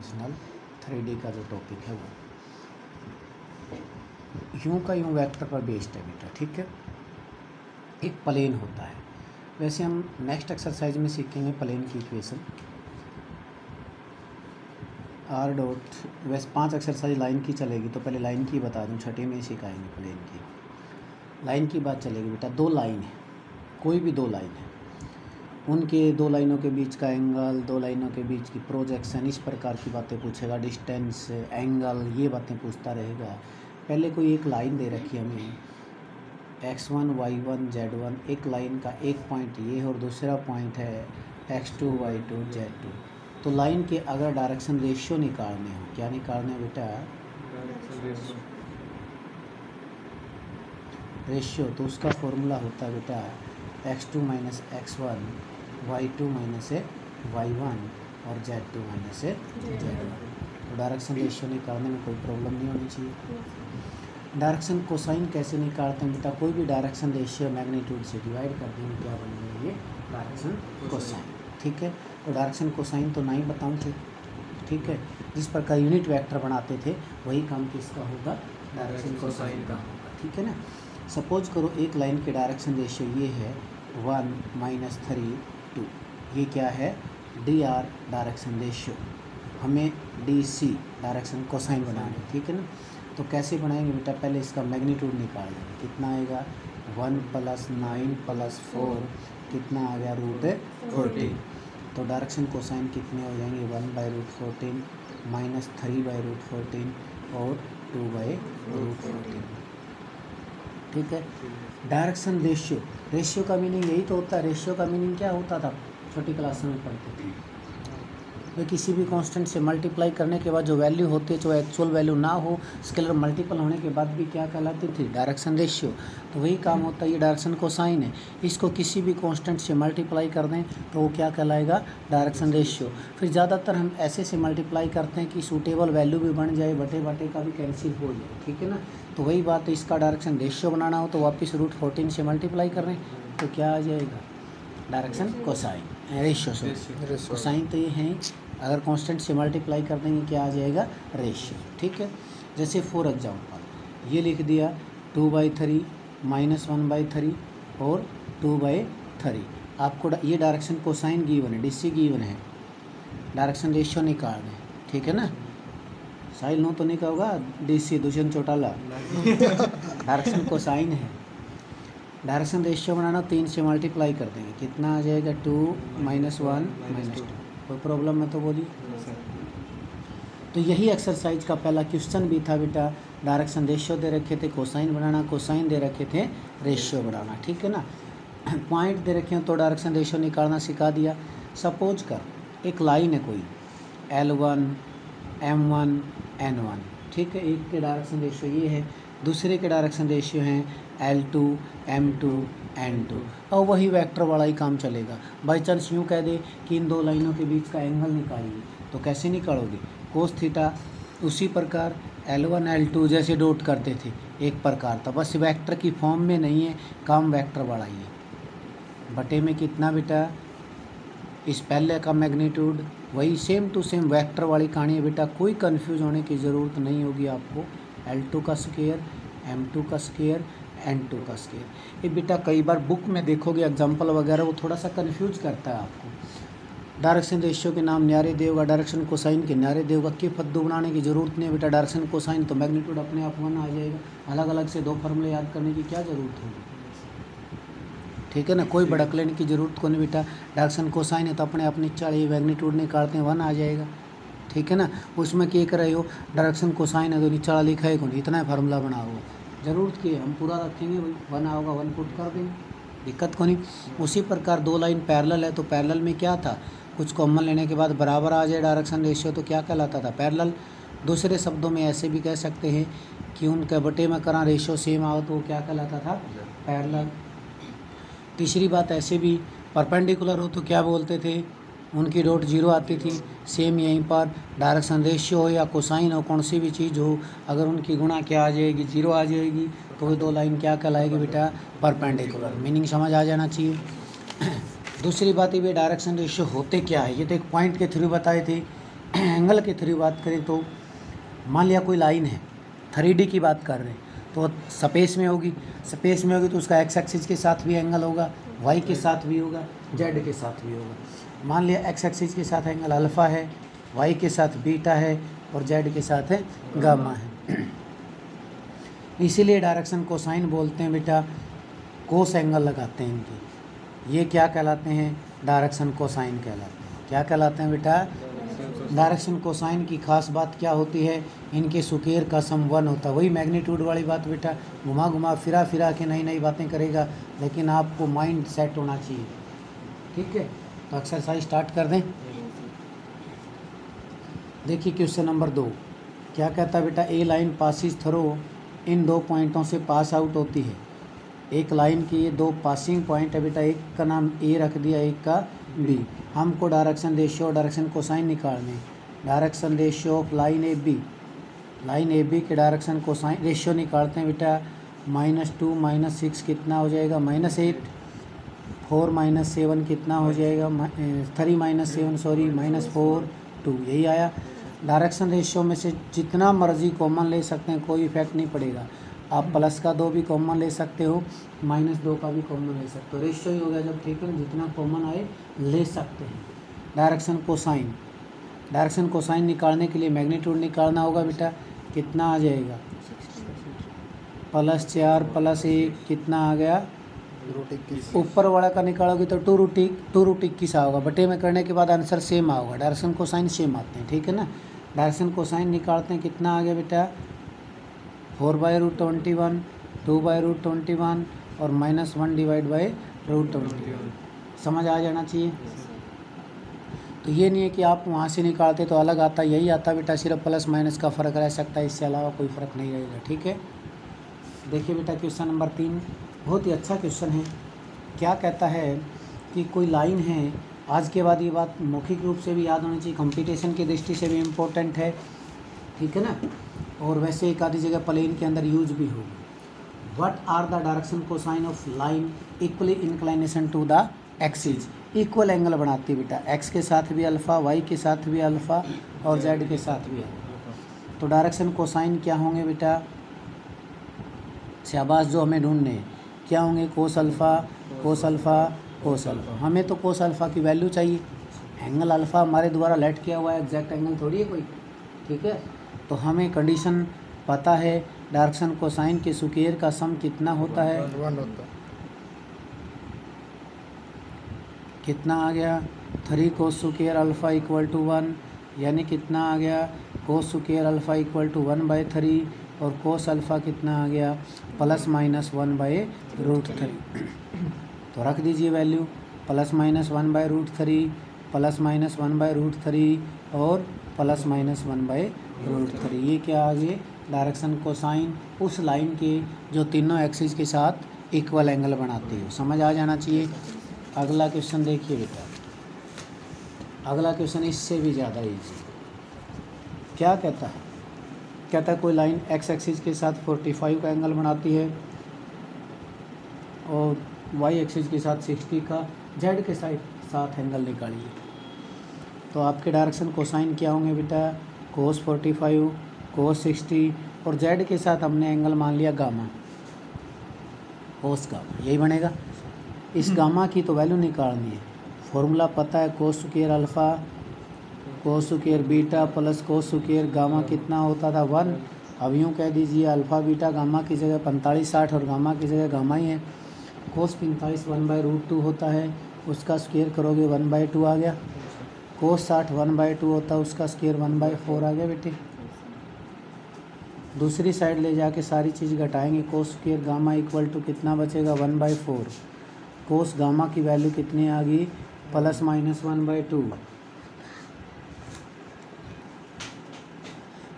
Dimensional 3D का जो topic है वो यूं का यूं वेक्टर पर बेस्ड है बेटा, ठीक है। एक प्लेन होता है, वैसे हम नेक्स्ट एक्सरसाइज में सीखेंगे प्लेन की इक्वेशन आर डॉट। वैसे 5 एक्सरसाइज लाइन की चलेगी, तो पहले लाइन की बता दूं, छठे में ही सिखाएंगे प्लेन की। लाइन की बात चलेगी बेटा, दो लाइन है, कोई भी दो लाइन है, उनके दो लाइनों के बीच का एंगल, दो लाइनों के बीच की प्रोजेक्शन, इस प्रकार की बातें पूछेगा, डिस्टेंस, एंगल, ये बातें पूछता रहेगा। पहले कोई एक लाइन दे रखी है हमें x1 y1 z1, एक लाइन का एक पॉइंट ये है और दूसरा पॉइंट है x2 y2 z2। तो लाइन के अगर डायरेक्शन रेशियो निकालने हो, क्या निकालने बेटा, रेशियो, तो उसका फॉर्मूला होता है बेटा x2 minus x1 y2 minus y1 और z2 माइनस z1। तो डायरेक्शन रेशियो निकालने में कोई प्रॉब्लम नहीं होनी चाहिए। डायरेक्शन कोसाइन कैसे निकालते हैं बेटा, कोई भी डायरेक्शन रेशियो मैग्नीट्यूड से डिवाइड कर देंगे, क्या बनेगा ये डायरेक्शन कोसाइन, ठीक है। तो डायरेक्शन कोसाइन तो नहीं बताऊँगी, ठीक है। जिस प्रकार यूनिट वेक्टर बनाते थे वही काम किसका होगा, डायरेक्शन कोसाइन का होगा, ठीक है ना। सपोज करो एक लाइन के डायरेक्शन रेशियो ये है 1 माइनस 3 2, ये क्या है dr डायरेक्शन रेशियो, हमें dc डायरेक्शन कोसाइन बनाना है, ठीक है ना। तो कैसे बनाएंगे बेटा, पहले इसका मैग्नीट्यूड निकाल लेंगे, कितना आएगा 1 + 9 + 4 कितना आ गया √14। तो डायरेक्शन कोसाइन कितने हो जाएंगे 1/√14 माइनस 3/√14 और 2/√14, ठीक है। डायरेक्शन रेशियो, रेशियो का मीनिंग यही तो होता है। रेशियो का मीनिंग क्या होता था, छोटी क्लास में पढ़ते थे, वे किसी भी कांस्टेंट से मल्टीप्लाई करने के बाद जो वैल्यू होती है, जो एक्चुअल वैल्यू ना हो, स्केलर मल्टीपल होने के बाद भी क्या कहलाती थी, डायरेक्शन रेशियो। तो वही काम होता है, ये डायरेक्शन कोसाइन है, इसको किसी भी कांस्टेंट से मल्टीप्लाई कर दें तो वो क्या कहलाएगा, डायरेक्शन रेशियो। फिर ज़्यादातर हम ऐसे से मल्टीप्लाई करते हैं कि सूटेबल वैल्यू भी बन जाए, बटे बटे का भी कैंसिल हो जाए, ठीक है ना। तो वही बात है, इसका डायरेक्शन रेशियो बनाना हो तो वापस √14 से मल्टीप्लाई कर रहे हैं तो क्या आ जाएगा, डायरेक्शन कोसाइन, रेशियो से कोसाइन तो ये है, अगर कांस्टेंट से मल्टीप्लाई कर देंगे क्या आ जाएगा, रेशियो, ठीक है। जैसे फॉर एग्जांपल ये लिख दिया 2/3 माइनस 1/3 और 2/3, आपको ये डायरेक्शन कोसाइन गिवन है, डीसी गिवन है, डायरेक्शन रेशियो निकालना है, ठीक है ना। साइल नो तो नहीं होगा, DC Dushyant Chautala direction cosine है, डायरेक्शन रेशियो बनाना 3 से मल्टीप्लाई कर देंगे, कितना आ जाएगा 2 - 1 - 2। कोई प्रॉब्लम है तो बोलिए। तो यही एक्सरसाइज का पहला क्वेश्चन भी था बेटा, डायरेक्शन रेशियो दे रखे थे कोसाइन बनाना, कोसाइन दे रखे थे रेशियो बनाना, ठीक है ना। पॉइंट दे रखे हैं तो डायरेक्शन रेशियो निकालना सिखा दिया। सपोज कर एक लाइन है कोई L1 M1 N1, ठीक है, एक के डायरेक्शन रेशियो ये है, दूसरे के डायरेक्शन रेशियो हैं L2 M2 N2, और वही वेक्टर वाला ही काम चलेगा। बाई चांस यूँ कह दे कि इन दो लाइनों के बीच का एंगल निकालिए, तो कैसे निकालोगे, कोस थीटा। उसी प्रकार L1 L2 जैसे डॉट करते थे, एक प्रकार था, बस वेक्टर की फॉर्म में नहीं है, काम वेक्टर वाला ही है। बटे में कितना बेटा, इस पहले का मैग्नीट्यूड, वही सेम टू सेम वेक्टर वाली कहानी है बेटा, कोई कंफ्यूज होने की ज़रूरत नहीं होगी आपको। L2 का स्क्वायर, M2 का स्क्वायर, N2 का स्क्वायर। ये बेटा कई बार बुक में देखोगे एग्जांपल वगैरह, वो थोड़ा सा कंफ्यूज करता है आपको। डायरेक्शन रेशियो के नाम न्यारे देगा, डायरेक्शन कोसाइन के न्यारे देगा, कि फद्दू बनाने की ज़रूरत नहीं है बेटा। डायरेक्शन कोसाइन तो मैग्नीट्यूड अपने आप 1 आ जाएगा, अलग अलग से 2 फार्मूले याद करने की क्या ज़रूरत होगी, ठीक है ना। कोई भड़क लेने की ज़रूरत को नहीं बेटा, डायरेक्शन कोसाइन है तो अपने अपनी चाहिए मैग्नीट्यूड निकालते हैं 1 आ जाएगा, ठीक है ना। उसमें क्या कर रहे हो, डायरेक्शन कोसाइन है तो नीचे लिखा है कौन, इतना फार्मूला बनाओ, ज़रूरत की है, हम पूरा रखेंगे भाई, 1 होगा 1 पुट कर देंगे, दिक्कत को नहीं। उसी प्रकार दो लाइन पैरेलल है तो पैरेलल में क्या था, कुछ कॉमन लेने के बाद बराबर आ जाए डायरेक्शन रेशियो तो क्या कहलाता था, पैरेलल। दूसरे शब्दों में ऐसे भी कह सकते हैं कि उनके बटे में करा रेशियो सेम आओ तो क्या कहलाता था, पैरेलल। तीसरी बात, ऐसे भी परपेंडिकुलर हो तो क्या बोलते थे, उनकी डॉट 0 आती थी। सेम यहीं पर डायरेक्शन रेशियो हो या कोसाइन हो, कौन सी भी चीज़ हो, अगर उनकी गुणा क्या आ जाएगी, 0 आ जाएगी, तो वो दो लाइन क्या कहलाएगी बेटा, परपेंडिकुलर। मीनिंग समझ आ जाना चाहिए। दूसरी बात ये डायरेक्शन रेशियो होते क्या है, ये तो एक पॉइंट के थ्रू बताए थे एंगल के थ्रू बात करें तो मान लिया कोई लाइन है, 3D की बात कर रहे हैं तो स्पेस में होगी, स्पेस में होगी तो उसका एक्स एक्सिस के साथ भी एंगल होगा, वाई के साथ भी होगा, जेड के साथ भी होगा। मान लिया एक्स एक्सिस के साथ एंगल अल्फ़ा है, वाई के साथ बीटा है और जेड के साथ है गामा है। इसीलिए डायरेक्शन कोसाइन बोलते हैं बेटा, कोस एंगल लगाते हैं इनकी, ये क्या कहलाते हैं, डायरेक्शन कोसाइन कहलाते हैं। क्या कहलाते हैं बेटा, डायरेक्शन कोसाइन की खास बात क्या होती है, इनके सुकेर का सम 1 होता है। वही मैग्नीट्यूड वाली बात बेटा, घुमा घुमा फिरा फिरा के नई नई बातें करेगा, लेकिन आपको माइंड सेट होना चाहिए। ठीक है, तो एक्सरसाइज स्टार्ट कर दें। देखिए क्वेश्चन नंबर 2 क्या कहता है बेटा, ए लाइन पासिस थ्रू इन 2 पॉइंटों से पास आउट होती है। एक लाइन की ये 2 पासिंग पॉइंट है बेटा, एक का नाम ए रख दिया, एक का बी। हमको डायरेक्शन रेशियो और डायरेक्शन कोसाइन निकालने। Direction ratio of line A B, line A B के डायरेक्शन कोसाइन रेशियो निकालते हैं बेटा। -2 -6 कितना हो जाएगा, -8। 4 -7 कितना हो जाएगा, 3 -7 सॉरी -4 2, यही आया। डायरेक्शन रेशियो में से जितना मर्जी कॉमन ले सकते हैं, कोई इफेक्ट नहीं पड़ेगा। आप प्लस का 2 भी कॉमन ले सकते हो, -2 का भी कॉमन ले सकते हो, रेशियो ही हो गया जब। ठीक है, जितना कॉमन आए ले सकते हैं। डायरेक्शन कोसाइन, डायरेक्शन कोसाइन निकालने के लिए मैग्नीट्यूड निकालना होगा बेटा। कितना आ जाएगा, +4 +1 कितना आ गया, ऊपर वाला का निकालोगे तो 2√21 होगा। बटे में करने के बाद आंसर सेम होगा, डायरेक्शन कोसाइन सेम आते हैं। ठीक है ना, डायरेक्शन कोसाइन निकालते हैं, कितना आ गया बेटा, 4/√21, 2/√21 और -1/√21। समझ आ जाना चाहिए। तो ये नहीं है कि आप वहाँ से निकालते तो अलग आता, यही आता बेटा, सिर्फ प्लस माइनस का फ़र्क रह सकता है, इससे अलावा कोई फ़र्क नहीं रहेगा। ठीक है, देखिए बेटा क्वेश्चन नंबर 3 बहुत ही अच्छा क्वेश्चन है। क्या कहता है कि कोई लाइन है, आज के बाद ये बात मौखिक रूप से भी याद होनी चाहिए, कंपटीशन की दृष्टि से भी इम्पोर्टेंट है। ठीक है ना, और वैसे एक आधी जगह प्लेन के अंदर यूज भी होगी। What are the direction cosine of line equally inclination to the axis, equal angle बनाती है बेटा, एक्स के साथ भी अल्फ़ा, वाई के साथ भी अल्फ़ा और जेड के साथ भी अल्फ़ा। तो डायरेक्शन कोसाइन क्या होंगे बेटा, शाबाश, जो हमें ढूंढने हैं क्या होंगे, cos alpha cos alpha cos alpha. हमें तो कोस अल्फ़ा की वैल्यू चाहिए, एंगल अल्फ़ा हमारे द्वारा लेट किया हुआ है, एग्जैक्ट एंगल थोड़ी है कोई। ठीक है, तो हमें कंडीशन पता है, डायरेक्शन कोसाइन के सुकेर का सम कितना होता है, 1 होता है। कितना आ गया, 3 कोस सुकेर अल्फ़ा = 1, यानी कितना आ गया, कोस सुकेर अल्फ़ा = 1/3 और कोस अल्फ़ा कितना आ गया, ±1/√3। तो रख दीजिए वैल्यू, ±1/√3 ±1/√3 और ±1/√3। ये क्या आ गए, डायरेक्शन कोसाइन उस लाइन के जो तीनों एक्सिस के साथ इक्वल एंगल बनाती है। समझ आ जाना चाहिए। अगला क्वेश्चन देखिए बेटा, अगला क्वेश्चन इससे भी ज़्यादा ईजी। क्या कहता है, कहता है कोई लाइन एक्स एक्सिस के साथ 45 का एंगल बनाती है और वाई एक्सिस के साथ 60 का, जेड के साथ एंगल निकालिए। तो आपके डायरेक्शन कोसाइन क्या होंगे बेटा, कोस 45 कोस 60 और जेड के साथ हमने एंगल मान लिया गामा, कोस गामा, यही बनेगा। इस गामा की तो वैल्यू निकालनी है, फॉर्मूला पता है, cos square alpha cos square beta plus cos square gamma कितना होता था, 1। अब यूँ कह दीजिए अल्फ़ा बीटा गामा की जगह 45 60 और गामा की जगह गामा ही है। कोस 45 1/√2 होता है, उसका स्क्वायर करोगे 1/2 आ गया। कोस 60 1/2 होता है, उसका स्क्वायर 1/4 आ गया बेटे। दूसरी साइड ले जाके सारी चीज़ घटाएंगे, कोस स्क्वायर गामा = कितना बचेगा, 1/4। कोस गामा की वैल्यू कितनी आ गई, ±1/2।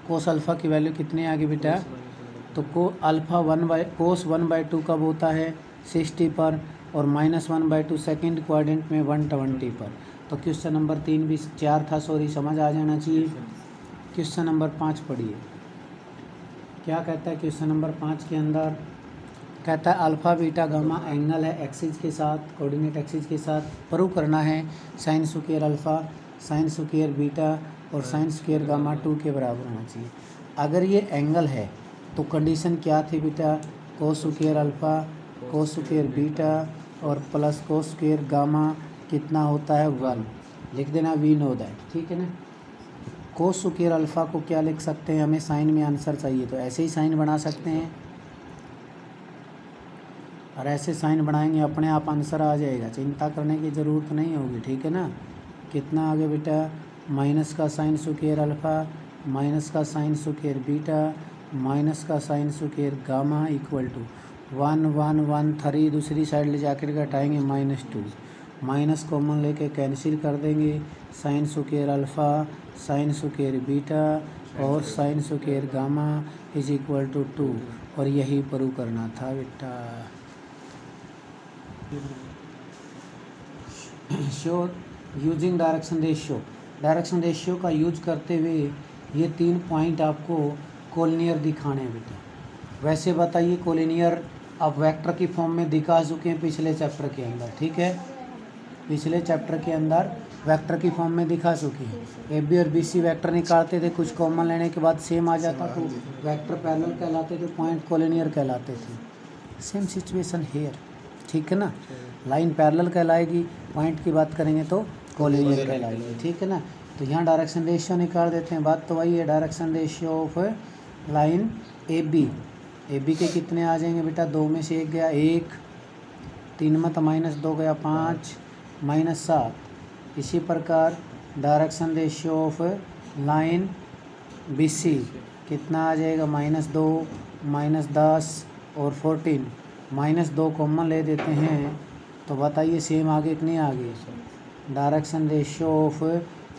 कोस अल्फ़ा की वैल्यू कितनी आ गई बेटा, तो कोस 1/2 कब होता है, 60 पर, और -1/2 सेकेंड क्वाड्रेंट में 120 पर। तो क्वेश्चन नंबर 3 भी 4 था, सॉरी, समझ आ जाना चाहिए। क्वेश्चन नंबर 5 पढ़िए, क्या कहता है क्वेश्चन नंबर 5 के अंदर, कहता है अल्फ़ा बीटा गामा एंगल है एक्सिस के साथ, कोऑर्डिनेट एक्सिस के साथ, प्रूव करना है sign square alpha sine square beta और साइन स्क्वायर गामा 2 के बराबर होना चाहिए। अगर ये एंगल है तो कंडीशन क्या थी बेटा, cos square alpha cos square beta और प्लस कोस स्क्वायर गामा कितना होता है 1, लिख देना वी नो दैट, ठीक है ना। कोस स्क्वायर अल्फ़ा को क्या लिख सकते हैं, हमें साइन में आंसर चाहिए तो ऐसे ही साइन बना सकते हैं और ऐसे साइन बनाएंगे अपने आप आंसर आ जाएगा, चिंता करने की ज़रूरत नहीं होगी, ठीक है ना। कितना आगे बेटा, माइनस का साइन स्क्वायर अल्फ़ा माइनस का साइन स्क्वायर बीटा माइनस का sine square gamma equal to 1 1 1 3, दूसरी साइड ले जाकर घटाएंगे -2, माइनस कॉमन लेके कैंसिल कर देंगे, sine square alpha sine square beta और sine square gamma is equal to 2, और यही प्रूव करना था बेटा। शो यूजिंग डायरेक्शन रेशियो का यूज करते हुए ये 3 पॉइंट आपको कोलिनियर दिखाने हैं बेटा। वैसे बताइए कोलिनियर अब वेक्टर की फॉर्म में दिखा चुके हैं पिछले चैप्टर के अंदर, ठीक है, पिछले चैप्टर के अंदर वेक्टर की फॉर्म में दिखा चुके हैं। ए बी और बी सी वेक्टर निकालते थे, कुछ कॉमन लेने के बाद सेम आ जाता तो वेक्टर पैरेलल कहलाते थे, पॉइंट कोलिनियर कहलाते थे। सेम सिचुएशन हेयर, ठीक है ना। लाइन पैरेलल कहलाएगी, पॉइंट की बात करेंगे तो कोलिनियर कहलाएगी, ठीक है ना। तो यहाँ डायरेक्शन रेशियो निकाल देते हैं, बात तो वही है। Direction ratio of line A B के कितने आ जाएंगे बेटा, 2 में से 1 गया 1, 3 मत -2 गया 5 -7। इसी प्रकार direction ratio of line B C कितना आ जाएगा, -2 -10 और 14, -2 कॉमन ले देते हैं तो बताइए सेम आगे कि नहीं आगे। Direction ratio of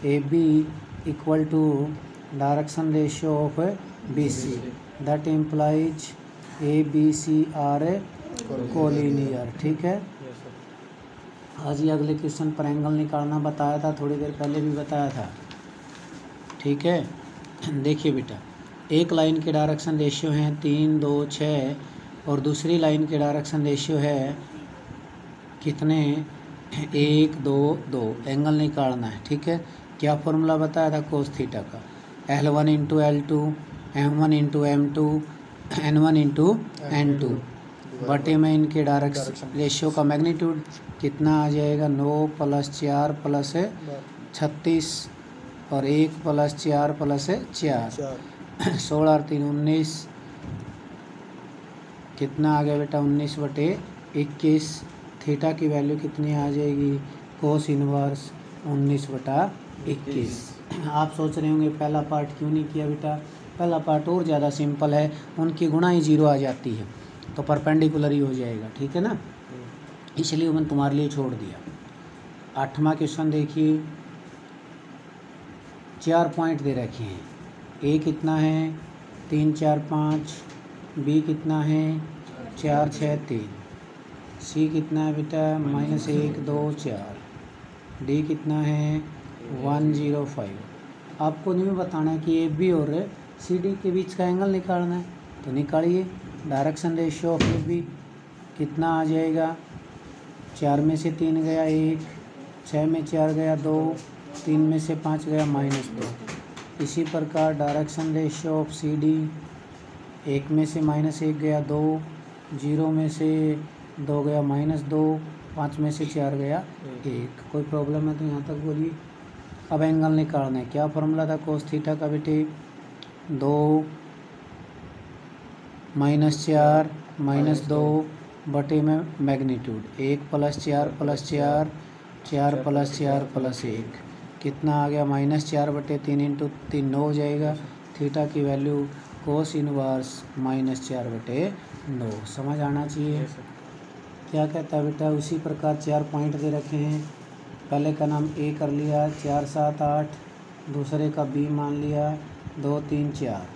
A B equal to direction ratio of B C, that implies A B C are collinear, ठीक है। आज ही अगले क्वेश्चन पर एंगल निकालना बताया था, थोड़ी देर पहले भी बताया था, ठीक है। देखिए बेटा, एक लाइन के डायरेक्शन रेशियो हैं 3 2 6 और दूसरी लाइन के डायरेक्शन रेशियो है कितने, 1 2 2। एंगल निकालना है, ठीक है। क्या फॉर्मूला बताया था कोस थीटा का, L1 into L2 M1 into M2 N1 into N2 बटे में इनके डायरेक्शन रेशियो का मैग्नीट्यूड कितना आ जाएगा, 9 + 4 + 36 और 1 + 4 + 4 16 और 3 19, कितना आ गया बेटा 19/21। थीटा की वैल्यू कितनी आ जाएगी, कोस इनवर्स 19/21। आप सोच रहे होंगे पहला पार्ट क्यों नहीं किया बेटा, पहला पार्ट और ज़्यादा सिंपल है, उनकी गुणा ही 0 आ जाती है तो परपेंडिकुलर ही हो जाएगा, ठीक है ना, इसलिए मैंने तुम्हारे लिए छोड़ दिया। 8वां क्वेश्चन देखिए, 4 पॉइंट दे रखे हैं, ए कितना है 3 4 5, बी कितना है 4 6 3, सी कितना है बेटा -1 2 4, डी कितना है 1 0 5। आपको नहीं बताना है कि ए बी और सी डी के बीच का एंगल निकालना है, तो निकालिए। Direction ratio of A B कितना आ जाएगा, 4 में से 3 गया 1, 6 में 4 गया 2, 3 में से 5 गया -2। इसी प्रकार direction ratio of C D, 1 में से -1 गया 2, 0 में से 2 गया -2, 5 में से 4 गया 1। कोई प्रॉब्लम है तो यहाँ तक बोलिए। अब एंगल निकालना है, क्या फॉर्मूला था कोस थीटा का बेटे, 2 -4 -2 बटे में मैग्नीट्यूड 1 + 4 + 4 4 + 4 + 1, कितना आ गया -4/3 इंटू 3 9 हो जाएगा। थीटा की वैल्यू कोस इनवर्स -4/9, समझ आना चाहिए। क्या कहता है बेटा, उसी प्रकार 4 पॉइंट दे रखे हैं, पहले का नाम ए कर लिया 4 7 8, दूसरे का बी मान लिया 2 3 4,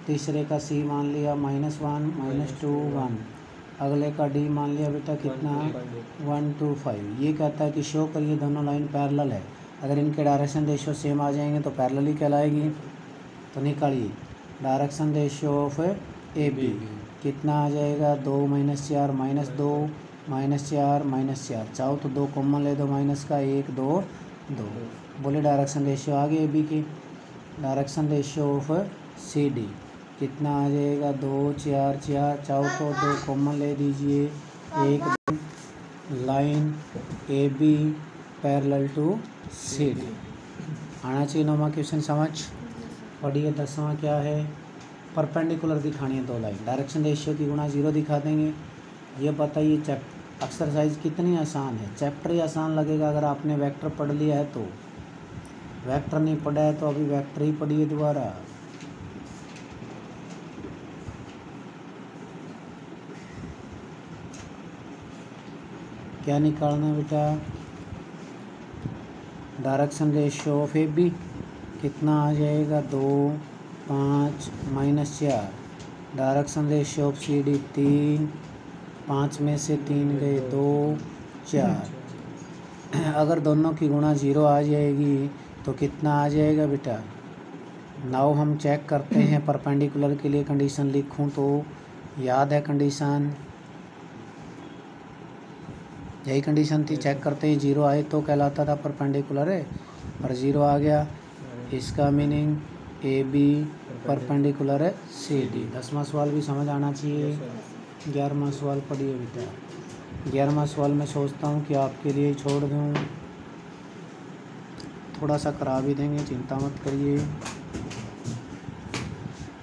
तीसरे का सी मान लिया -1 -2 1, अगले का डी मान लिया बेटा कितना 1 2 5। ये कहता है कि शो करिए दोनों लाइन पैरेलल है, अगर इनके डायरेक्शन रेशियो सेम आ जाएंगे तो पैरेलल ही कहलाएगी। तो निकालिए direction ratio of A B कितना आ जाएगा, 2 -4 -2 -4 -4, चाहो तो 2 कॉमन ले दो माइनस का, 1 2 2। बोले डायरेक्शन रेशियो आ गए ए बी की। Direction ratio of C D कितना आ जाएगा, 2 4 4 चाहो तो 2 कॉमन ले दीजिए, एक line A B parallel to C D. आना चाहिए नौवां क्वेश्चन समझ। पढ़िए 10वां क्या है, परपेंडिकुलर दिखानी है 2 लाइन, डायरेक्शन रेशियो की गुणा 0 दिखा देंगे। ये बताइए एक्सरसाइज कितनी आसान है, चैप्टर ही आसान लगेगा अगर आपने वेक्टर पढ़ लिया है तो। वेक्टर नहीं पढ़ा है तो अभी वेक्टर ही पढ़िए दोबारा। क्या निकालना बेटा, direction ratio of A B कितना आ जाएगा, 2 5 -4। Direction ratio of C D 3, 5 में से 3 गए 2 4। अगर दोनों की गुणा 0 आ जाएगी तो कितना आ जाएगा बेटा। नाउ हम चेक करते हैं, परपेंडिकुलर के लिए कंडीशन लिखूं तो याद है कंडीशन, यही कंडीशन थी, चेक करते हैं 0 आए तो कहलाता था परपेंडिकुलर है, और 0 आ गया, इसका मीनिंग ए बी परपेंडिकुलर है सी डी। 10वां सवाल भी समझ आना चाहिए। 11वां सवाल पढ़िए बेटा। 11वां सवाल मैं सोचता हूँ कि आपके लिए छोड़ दूँ, थोड़ा सा करा भी देंगे, चिंता मत करिए।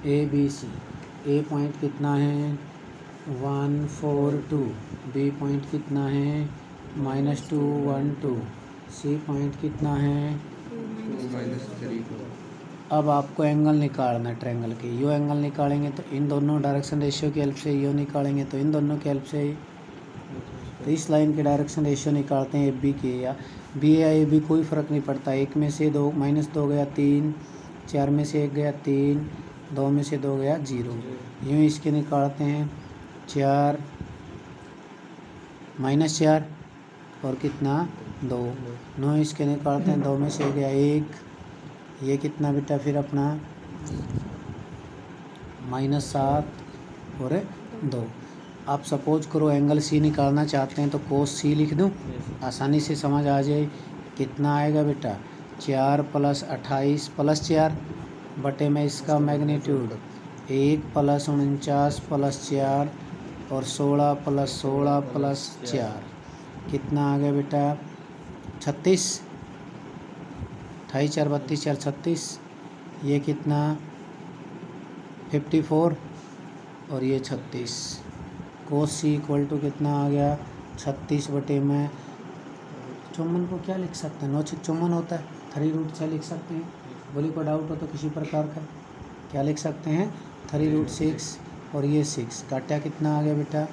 ए बी सी, ए पॉइंट कितना है 1 4 2, बी पॉइंट कितना है -2 1 2, सी पॉइंट कितना है -3। अब आपको एंगल निकालना है ट्रायंगल के, यो एंगल निकालेंगे तो इन दोनों डायरेक्शन रेशियो की हेल्प से, यो निकालेंगे तो इन दोनों की हेल्प से। तो इस लाइन के डायरेक्शन रेशियो निकालते हैं ए बी के, या बी या ए बी कोई फ़र्क नहीं पड़ता। 1 में से 2 -2 गया 3, 4 में से 1 गया 3, 2 में से 2 गया 0। यूँ इसके निकालते हैं 4 -4 और कितना 2, 9 इसके निकालते हैं, 2 में से गया 1, ये कितना बेटा फिर अपना -7 और 2। आप सपोज करो एंगल सी निकालना चाहते हैं तो कोस सी लिख दूं, आसानी से समझ आ जाए। कितना आएगा बेटा 4 + 28 + 4 बटे में इसका मैग्नीट्यूड 1 + 49 + 4 और 16 + 16 + 4 कितना आ गया बेटा 36। 28 4 32 4 36, ये कितना 54 और ये 36। कोस सी इक्वल टू कितना आ गया 36 बटे में, चौमन को क्या लिख सकते हैं, 9 6 54 होता है, 3√6 लिख सकते हैं। बोली को डाउट हो तो किसी प्रकार का क्या लिख सकते हैं 3√6 और ये 6 काटा कितना आ गया बेटा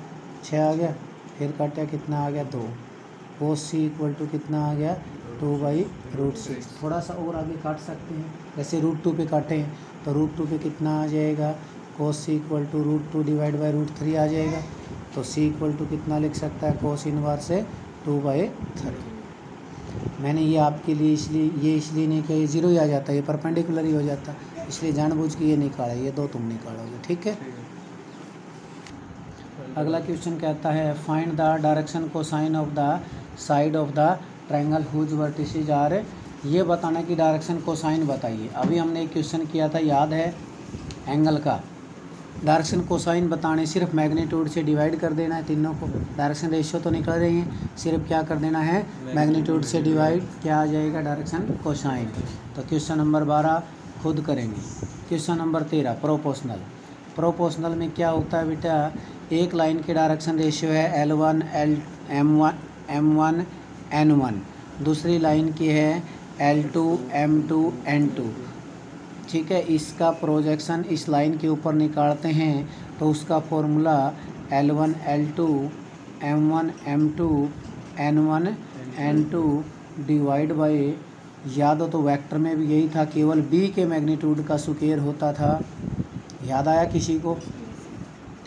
6 आ गया, फिर काटा कितना आ गया 2। कोस सी इक्वल टू कितना आ गया 2/√6। थोड़ा सा और आगे काट सकते हैं, जैसे √2 पे काटे हैं तो √2 पे कितना आ जाएगा, कोस सी इक्वल टू √2 / √3 आ जाएगा। तो सी इक्वल टू कितना लिख सकता है कोस इनवर्स से 2/3। मैंने ये आपके लिए इसलिए नहीं किया, ये 0 ही आ जाता है, ये परपेंडिकुलर ही हो जाता, इसलिए जानबूझ के ये निकाला, ये 2 तुम निकालोगे, ठीक है। अगला क्वेश्चन कहता है find the direction cosine of the side of the triangle whose vertices are, ये बताना कि डायरेक्शन कोसाइन बताइए। अभी हमने एक क्वेश्चन किया था याद है एंगल का, डायरेक्शन कोसाइन बताने सिर्फ मैग्नीट्यूड से डिवाइड कर देना है तीनों को, डायरेक्शन रेशियो तो निकल रही है, सिर्फ क्या कर देना है मैग्नीट्यूड से डिवाइड, क्या आ जाएगा डायरेक्शन कोसाइन। तो क्वेश्चन नंबर 12 खुद करेंगे। Question number 13 proportional. प्रोपोर्शनल में क्या होता है बेटा, एक लाइन के डायरेक्शन रेशियो है L1 M1 N1, दूसरी लाइन की है L2 M2 N2, ठीक है। इसका प्रोजेक्शन इस लाइन के ऊपर निकालते हैं तो उसका formula L1 L2 M1 M2 N1 N2 divide by, याद हो तो वेक्टर में भी यही था, केवल b के मैग्नीट्यूड का स्क्वायर होता था, याद आया किसी को,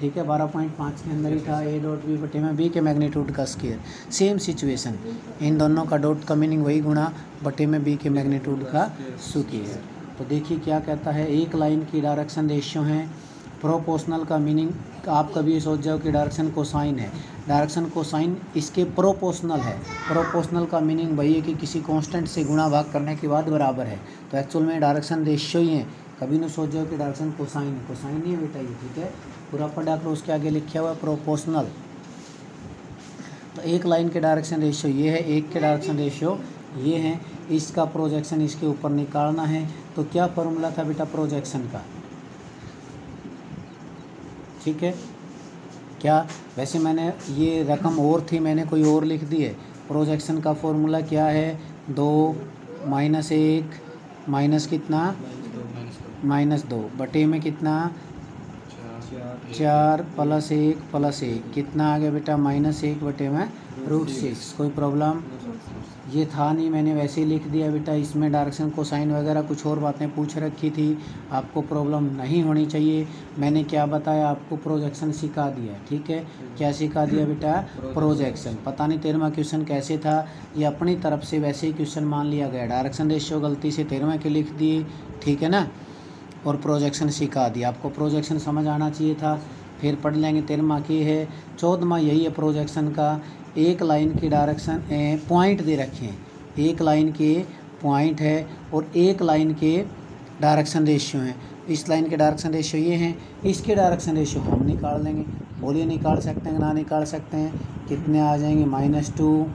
ठीक है। 12.5 के अंदर ही था A.B बटे में b के मैग्नीट्यूड का स्क्वायर। सेम सिचुएशन, इन दोनों का डॉट का मीनिंग वही गुणा बटे में b के मैग्नीट्यूड का स्क्वायर। तो देखिए क्या कहता है, एक लाइन की डायरेक्शन रेशियो है प्रोपोर्शनल का मीनिंग आप कभी सोच जाओ कि डायरेक्शन कोसाइन है, डायरेक्शन कोसाइन इसके प्रोपोर्शनल है। प्रोपोर्शनल का मीनिंग वही है कि किसी कांस्टेंट से गुणा भाग करने के बाद बराबर है। तो एक्चुअल में डायरेक्शन रेशियो ही है। कभी ना सोच जाओ कि डायरेक्शन कोसाइन है, कोसाइन नहीं है बेटा ये, ठीक है। पूरा पढ़ा करो, उसके आगे लिखा हुआ है प्रोपोर्शनल। तो एक लाइन के डायरेक्शन रेशियो ये है, एक के डायरेक्शन रेशियो ये है, इसका प्रोजेक्शन इसके ऊपर निकालना है। तो क्या फॉर्मूला था बेटा प्रोजेक्शन का, ठीक है। क्या वैसे मैंने ये रकम और थी, मैंने कोई और लिख दी है। प्रोजेक्शन का फॉर्मूला क्या है, 2 -1 माइनस कितना -2 बटे में कितना 4 +1 कितना आ गया बेटा -1 बटे में √6। कोई प्रॉब्लम ये था नहीं, मैंने वैसे ही लिख दिया बेटा। इसमें डायरेक्शन कोसाइन वगैरह कुछ और बातें पूछ रखी थी, आपको प्रॉब्लम नहीं होनी चाहिए। मैंने क्या बताया आपको, प्रोजेक्शन सिखा दिया, ठीक है। क्या सिखा दिया बेटा, प्रोजेक्शन। पता नहीं 13वां क्वेश्चन कैसे था, ये अपनी तरफ से वैसे ही क्वेश्चन मान लिया गया। डायरेक्शन रेशियो गलती से 13वां के लिख दिए, ठीक है ना, और प्रोजेक्शन सिखा दिया। आपको प्रोजेक्शन समझ आना चाहिए था। फिर पढ़ लेंगे 13वां की है, 14वां यही है प्रोजेक्शन का। एक लाइन की डायरेक्शन पॉइंट दे रखे हैं, एक लाइन के पॉइंट है और एक लाइन के डायरेक्शन रेशियो हैं। इस लाइन के डायरेक्शन रेशियो ये हैं, इसके डायरेक्शन रेशियो हम निकाल लेंगे। बोलिए निकाल सकते हैं ना निकाल सकते हैं, कितने आ जाएंगे -2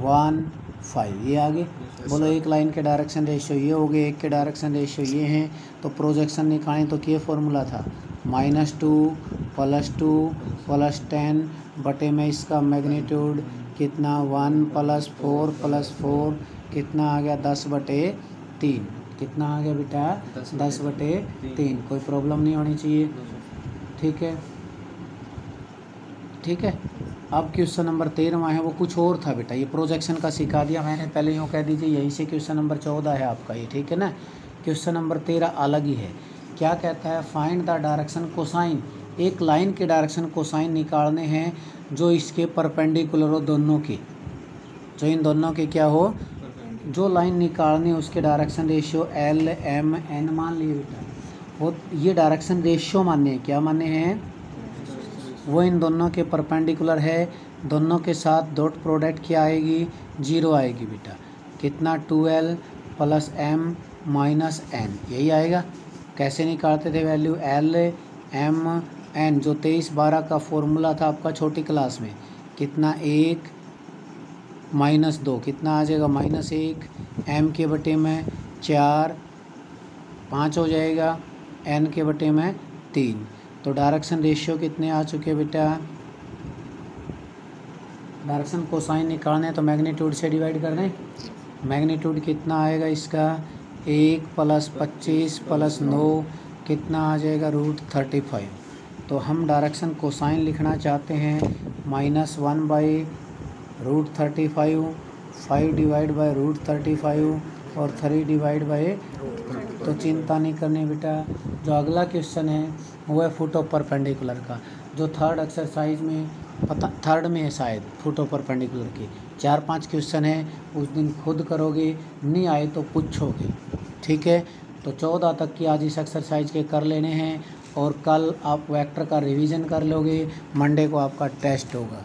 1 5 ये आगे। बोलो एक लाइन के डायरेक्शन रेशियो ये हो गए, एक के डायरेक्शन रेशियो ये हैं। तो प्रोजेक्शन निकालें तो क्या फॉर्मूला था, -2 +2 +10 बटे में इसका मैग्नीट्यूड कितना 1 + 4 + 4 कितना आ गया 10/3। कितना आ गया बेटा 10/3। कोई प्रॉब्लम नहीं होनी चाहिए, ठीक है, ठीक है। अब क्वेश्चन नंबर 13वां है, वो कुछ और था बेटा, ये प्रोजेक्शन का सिखा दिया मैंने, पहले यूँ कह दीजिए। यहीं से क्वेश्चन नंबर 14 है आपका ये, ठीक है ना। क्वेश्चन नंबर 13 अलग ही है। क्या कहता है, फाइंड द डायरेक्शन कोसाइन। एक लाइन के डायरेक्शन कोसाइन निकालने हैं जो इसके परपेंडिकुलर हो, दोनों की, जो इन दोनों के क्या हो, जो लाइन निकालनी है उसके direction ratio L M N मान लिए बेटा। और ये डायरेक्शन रेशियो माने हैं, क्या माने हैं, वो इन दोनों के परपेंडिकुलर है। दोनों के साथ डॉट प्रोडक्ट क्या आएगी, 0 आएगी बेटा। कितना 2L + M - N यही आएगा। कैसे निकालते the value, L M N जो 23/12 का फॉर्मूला था आपका छोटी क्लास में। कितना 1 -2 कितना आ जाएगा -1 M के बटे में 4 5 हो जाएगा, N के बटे में 3। तो डायरेक्शन रेशियो कितने आ चुके बेटा, डायरेक्शन कोसाइन निकालने तो मैग्नीट्यूड से डिवाइड कर दें। मैग्नीट्यूड कितना आएगा इसका 1 + 25 + 9 कितना आ जाएगा √35। तो हम डायरेक्शन कोसाइन लिखना चाहते हैं -1/√35, 5 / √35 और 3 / तो चिंता नहीं करनी बेटा। जो अगला क्वेश्चन है वो है फुट ऑफ परपेंडिकुलर का, जो थर्ड एक्सरसाइज में थर्ड में है शायद, फुट ऑफ परपेंडिकुलर की 4-5 क्वेश्चन है। उस दिन खुद करोगे, नहीं आए तो पूछोगे, ठीक है। तो 14 तक की आज इस एक्सरसाइज के कर लेने हैं और कल आप वेक्टर का रिवीजन कर लोगे। मंडे को आपका टेस्ट होगा।